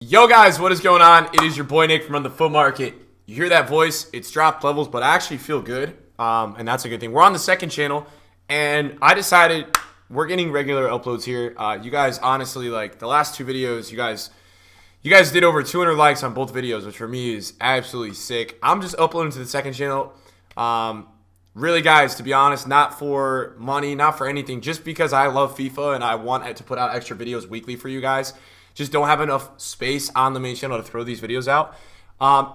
Yo guys, what is going on? It is your boy Nick from the Foot Market. You hear that voice? It's dropped levels, but I actually feel good, and that's a good thing. We're on the second channel, and I decided we're getting regular uploads here. You guys, honestly, like the last two videos, you guys did over 200 likes on both videos, which for me is absolutely sick. I'm just uploading to the second channel. Really, guys, to be honest, not for money, not for anything, just because I love FIFA and I want to put out extra videos weekly for you guys. Just don't have enough space on the main channel to throw these videos out.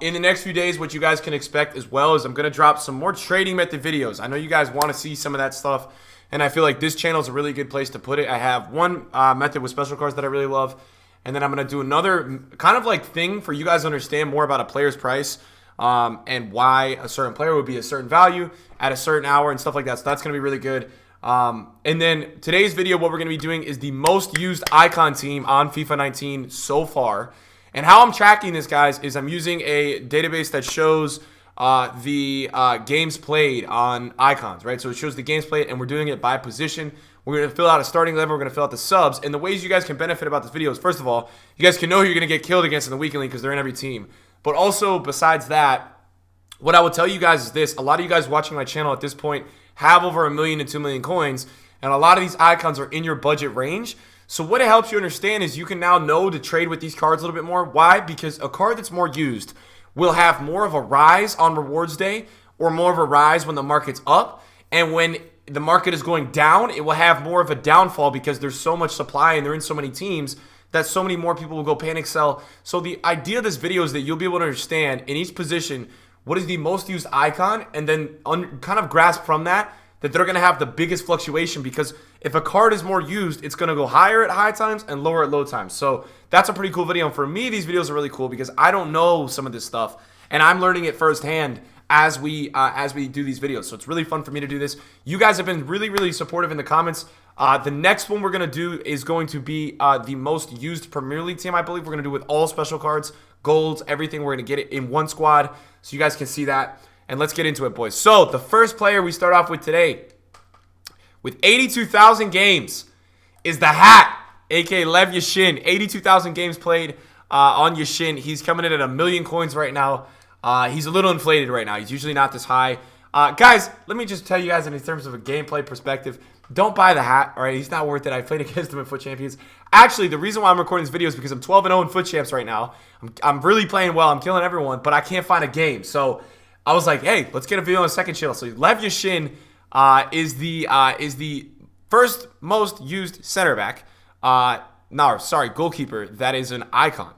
In the next few days, what you guys can expect as well is I'm going to drop some more trading method videos. I know you guys want to see some of that stuff, and I feel like this channel is a really good place to put it. I have one method with special cards that I really love, and then I'm going to do another kind of like thing for you guys to understand more about a player's price and why a certain player would be a certain value at a certain hour and stuff like that. So that's going to be really good. And then today's video, what we're going to be doing is the most used icon team on FIFA 19 so far. And how I'm tracking this, guys, is I'm using a database that shows the games played on icons, right? So it shows the games played, and we're doing it by position. We're going to fill out a starting level. We're going to fill out the subs. And the ways you guys can benefit about this video is, first of all, you guys can know who you're going to get killed against in the weekend league because they're in every team. But also, besides that, what I will tell you guys is this. A lot of you guys watching my channel at this point have over 1 million to 2 million coins, and a lot of these icons are in your budget range. So what it helps you understand is you can now know to trade with these cards a little bit more. Why? Because a card that's more used will have more of a rise on rewards day or more of a rise when the market's up. And when the market is going down, it will have more of a downfall because there's so much supply and they're in so many teams that so many more people will go panic sell. So the idea of this video is that you'll be able to understand in each position what is the most used icon, and then kind of grasp from that they're going to have the biggest fluctuation, because if a card is more used, it's going to go higher at high times and lower at low times. So that's a pretty cool video. And for me, these videos are really cool because I don't know some of this stuff, and I'm learning it firsthand as we do these videos. So it's really fun for me to do this. You guys have been really, really supportive in the comments. The next one we're going to do is going to be the most used Premier League team, I believe. We're going to do with all special cards, golds, everything. We're going to get it in one squad so you guys can see that. And let's get into it, boys. So the first player we start off with today with 82,000 games is the Hat, a.k.a. Lev Yashin. 82,000 games played on Yashin. He's coming in at 1 million coins right now. He's a little inflated right now. He's usually not this high. Guys, let me just tell you guys in terms of a gameplay perspective, don't buy the Hat, all right? He's not worth it. I played against him in Foot Champions. Actually, the reason why I'm recording this video is because I'm 12-0 in Foot Champs right now. I'm really playing well. I'm killing everyone, but I can't find a game. So I was like, hey, let's get a video on the second channel. So Lev Yashin is the first most used center back. Goalkeeper. That is an icon.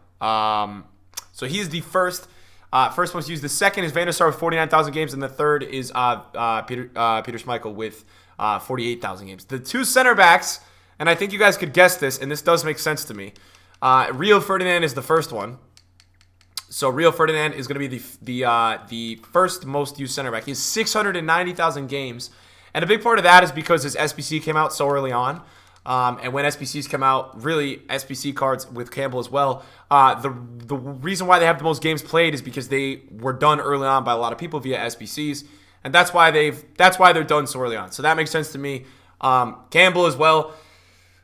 So he is the first most used. The second is Van der Sar with 49,000 games, and the third is Peter Schmeichel with 48,000 games. The two center backs, and I think you guys could guess this, and this does make sense to me. Rio Ferdinand is the first one. So Rio Ferdinand is going to be the first most used center back. He has 690,000 games, and a big part of that is because his SBC came out so early on. And when SBCs come out, really SBC cards with Campbell as well, the reason why they have the most games played is because they were done early on by a lot of people via SBCs, and that's why they're done so early on. So that makes sense to me. Campbell as well.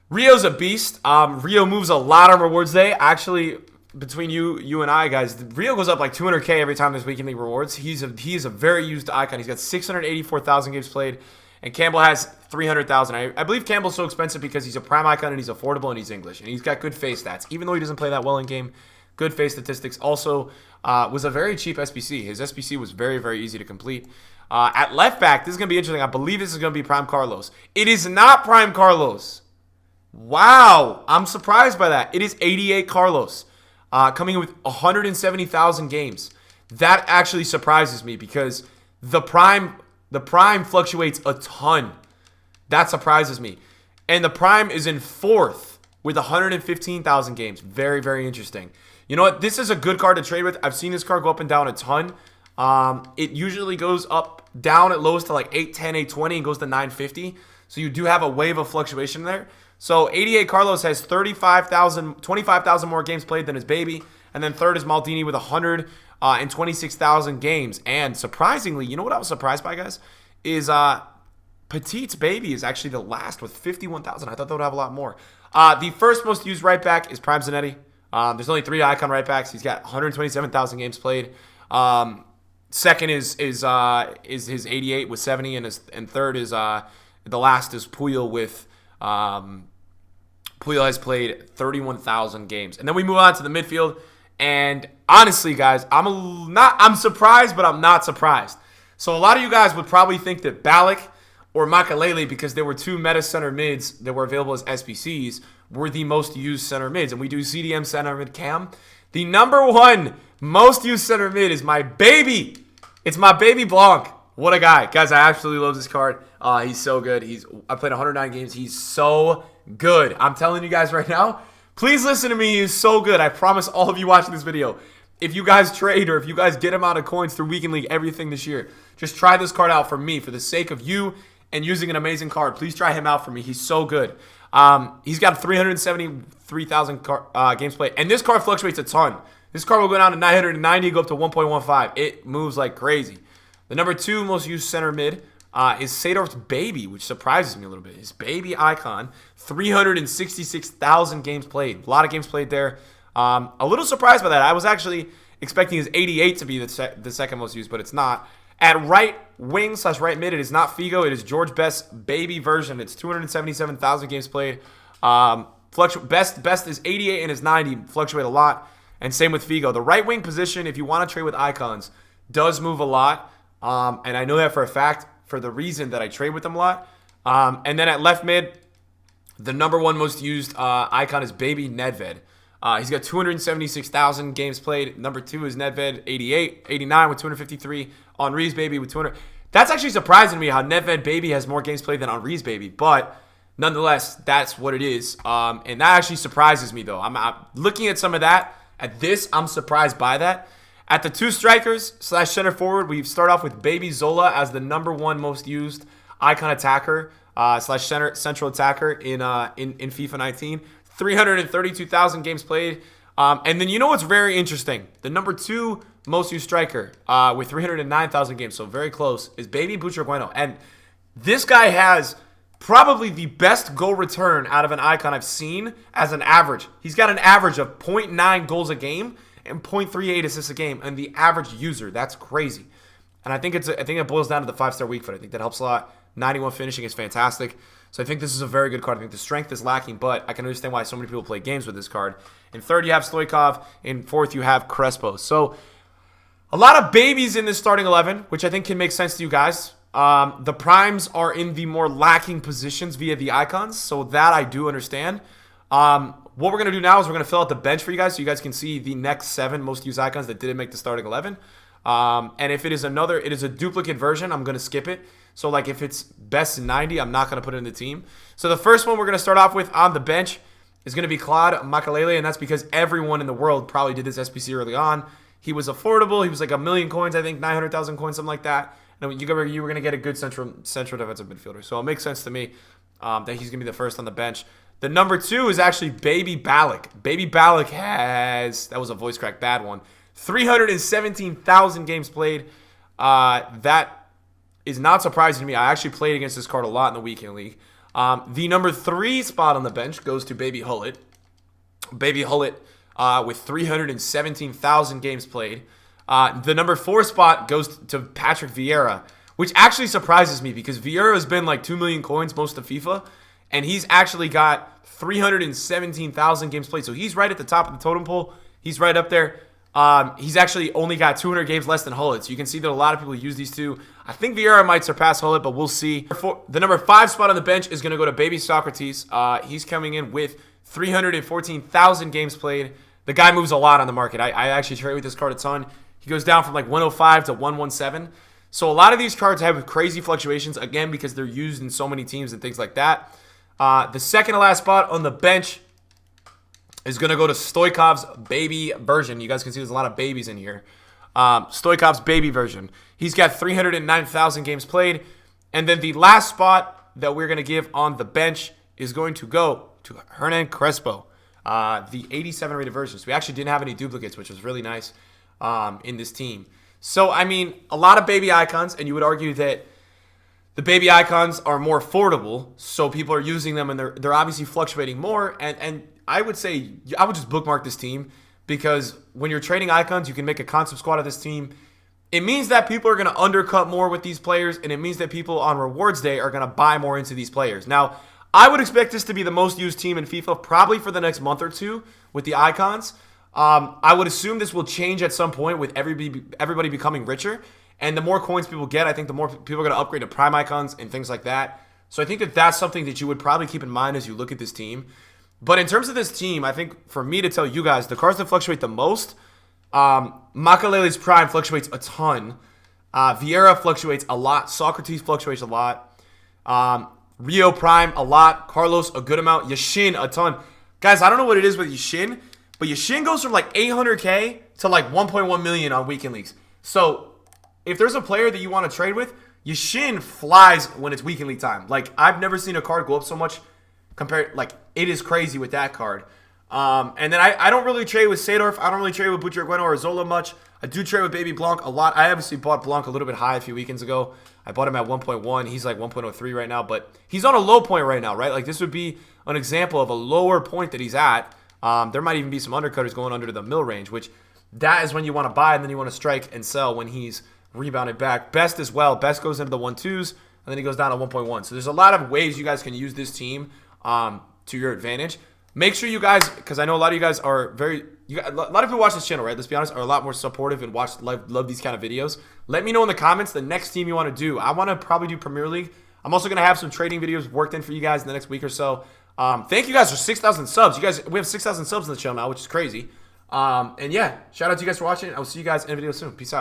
Rio's a beast. Rio moves a lot on rewards day. Actually, between you and I, guys, Rio goes up like 200K every time there's weekly rewards. He's a very used icon. He's got 684,000 games played, and Campbell has 300,000. I believe Campbell's so expensive because he's a prime icon and he's affordable and he's English, and he's got good face stats. Even though he doesn't play that well in game, good face statistics. Also, was a very cheap SBC. His SBC was very, very easy to complete. At left back, this is going to be interesting. I believe this is going to be Prime Carlos. It is not Prime Carlos. Wow. I'm surprised by that. It is 88 Carlos. Coming in with 170,000 games. That actually surprises me because the prime fluctuates a ton. That surprises me. And the prime is in fourth with 115,000 games. Very, very interesting. You know what? This is a good card to trade with. I've seen this card go up and down a ton. It usually goes up, down at lows to like 810, 820 and goes to 950. So you do have a wave of fluctuation there. So 88 Carlos has 25,000 more games played than his baby. And then third is Maldini with 126,000 games. And surprisingly, you know what I was surprised by, guys? Is Petit's baby is actually the last with 51,000. I thought they would have a lot more. The first most used right back is Prime Zanetti. There's only 3 icon right backs. He's got 127,000 games played. Second is his 88 with 70, and third is the last is Puyol with Puyol has played 31,000 games. And then we move on to the midfield. And honestly, guys, I'm surprised, but I'm not surprised. So a lot of you guys would probably think that Ballack or Makalele, because there were 2 meta center mids that were available as SBCs, were the most used center mids. And we do CDM center mid cam. The number 1 most used center mid is my baby. It's my baby Blanc. What a guy. Guys, I absolutely love this card. He's so good. I played 109 games. He's so good. I'm telling you guys right now, please listen to me. He's so good. I promise all of you watching this video, if you guys trade or if you guys get him out of coins through Weekend League, everything this year, just try this card out for me, for the sake of you and using an amazing card. Please try him out for me. He's so good. He's got 373,000 games played. And this card fluctuates a ton. This card will go down to 990, go up to 1.15. It moves like crazy. The number 2 most used center mid is Seedorf's baby, which surprises me a little bit. His baby icon, 366,000 games played. A lot of games played there. A little surprised by that. I was actually expecting his 88 to be the second most used, but it's not. At right wing / right mid, it is not Figo. It is George Best's baby version. It's 277,000 games played. Best is 88 and is 90. Fluctuate a lot. And same with Figo. The right wing position, if you want to trade with icons, does move a lot. And I know that for a fact for the reason that I trade with them a lot. And then at left mid, the number 1 most used icon is baby Nedved. He's got 276,000 games played. Number 2 is Nedved, 89 with 253. Henri's baby with 200. That's actually surprising to me how Nedved baby has more games played than Henri's baby. But nonetheless, that's what it is. And that actually surprises me, though. I'm looking at some of that. At this, I'm surprised by that. At the 2 strikers / center forward, we start off with baby Zola as the number 1 most used icon attacker / central attacker in FIFA 19. 332,000 games played. And then you know what's very interesting? The number 2 most used striker with 309,000 games, so very close, is baby Butragueno. And this guy has probably the best goal return out of an icon I've seen as an average. He's got an average of 0.9 goals a game and 0.38 assists a game, and the average user. That's crazy. And I think it boils down to the 5-star weak foot. I think that helps a lot. 91 finishing is fantastic. So I think this is a very good card. I think the strength is lacking, but I can understand why so many people play games with this card. In third, you have Stoichkov. In fourth, you have Crespo. So a lot of babies in this starting 11, which I think can make sense to you guys. The primes are in the more lacking positions via the icons, so that I do understand. What we're going to do now is we're going to fill out the bench for you guys so you guys can see the next 7 most used icons that didn't make the starting 11. And if it is a duplicate version, I'm going to skip it. So like if it's best 90, I'm not going to put it in the team. So the first one we're going to start off with on the bench is going to be Claude Makalele, and that's because everyone in the world probably did this SBC early on. He was affordable. He was like 1 million coins, I think, 900,000 coins, something like that. And you were going to get a good central defensive midfielder. So it makes sense to me that he's going to be the first on the bench. The number 2 is actually Baby Ballack. Baby Ballack that was a voice crack, bad one, 317,000 games played. That is not surprising to me. I actually played against this card a lot in the Weekend League. The number 3 spot on the bench goes to Baby Hullet. Baby Hullet with 317,000 games played. The number 4 spot goes to Patrick Vieira, which actually surprises me because Vieira has been like 2 million coins most of FIFA, and he's actually got 317,000 games played. So he's right at the top of the totem pole. He's right up there. He's actually only got 200 games less than Hullet. So you can see that a lot of people use these two. I think Vieira might surpass Hullet, but we'll see. The number 5 spot on the bench is going to go to Baby Socrates. He's coming in with 314,000 games played. The guy moves a lot on the market. I actually trade with this card a ton. He goes down from like 105 to 117. So a lot of these cards have crazy fluctuations, again, because they're used in so many teams and things like that. The second to last spot on the bench is going to go to Stoichov's baby version. You guys can see there's a lot of babies in here. Stoichov's baby version. He's got 309,000 games played. And then the last spot that we're going to give on the bench is going to go to Hernan Crespo, the 87 rated version. So we actually didn't have any duplicates, which was really nice in this team. So, I mean, a lot of baby icons, and you would argue that the baby icons are more affordable, so people are using them, and they're obviously fluctuating more. And I would say I would just bookmark this team, because when you're trading icons, you can make a concept squad of this team. It means that people are going to undercut more with these players, and it means that people on rewards day are going to buy more into these players. Now, I would expect this to be the most used team in FIFA probably for the next month or two with the icons. I would assume this will change at some point with everybody becoming richer. And the more coins people get, I think the more people are going to upgrade to prime icons and things like that. So I think that that's something that you would probably keep in mind as you look at this team. But in terms of this team, I think for me to tell you guys, the cards that fluctuate the most, Makalele's prime fluctuates a ton. Vieira fluctuates a lot. Socrates fluctuates a lot. Rio prime a lot. Carlos a good amount. Yashin a ton. Guys, I don't know what it is with Yashin, but Yashin goes from like 800K to like 1.1 million on weekend leagues. So if there's a player that you want to trade with, Yashin flies when it's weekend league time. Like, I've never seen a card go up so much compared. Like, it is crazy with that card. And then I don't really trade with Seedorf. I don't really trade with Butragueno or Zola much. I do trade with Baby Blanc a lot. I obviously bought Blanc a little bit high a few weekends ago. I bought him at 1.1. He's like 1.03 right now, but he's on a low point right now, right? Like, this would be an example of a lower point that he's at. There might even be some undercutters going under the mill range, which that is when you want to buy, and then you want to strike and sell when he's rebounded back. Best as well. Best goes into the 1-2s, and then he goes down to 1.1. So there's a lot of ways you guys can use this team to your advantage. Make sure you guys, because I know a lot of you guys are a lot of people watch this channel, right? Let's be honest, are a lot more supportive and love these kind of videos. Let me know in the comments the next team you want to do. I want to probably do Premier League. I'm also going to have some trading videos worked in for you guys in the next week or so. Thank you guys for 6,000 subs. You guys, we have 6,000 subs on the channel now, which is crazy. And yeah, shout out to you guys for watching. I will see you guys in a video soon. Peace out.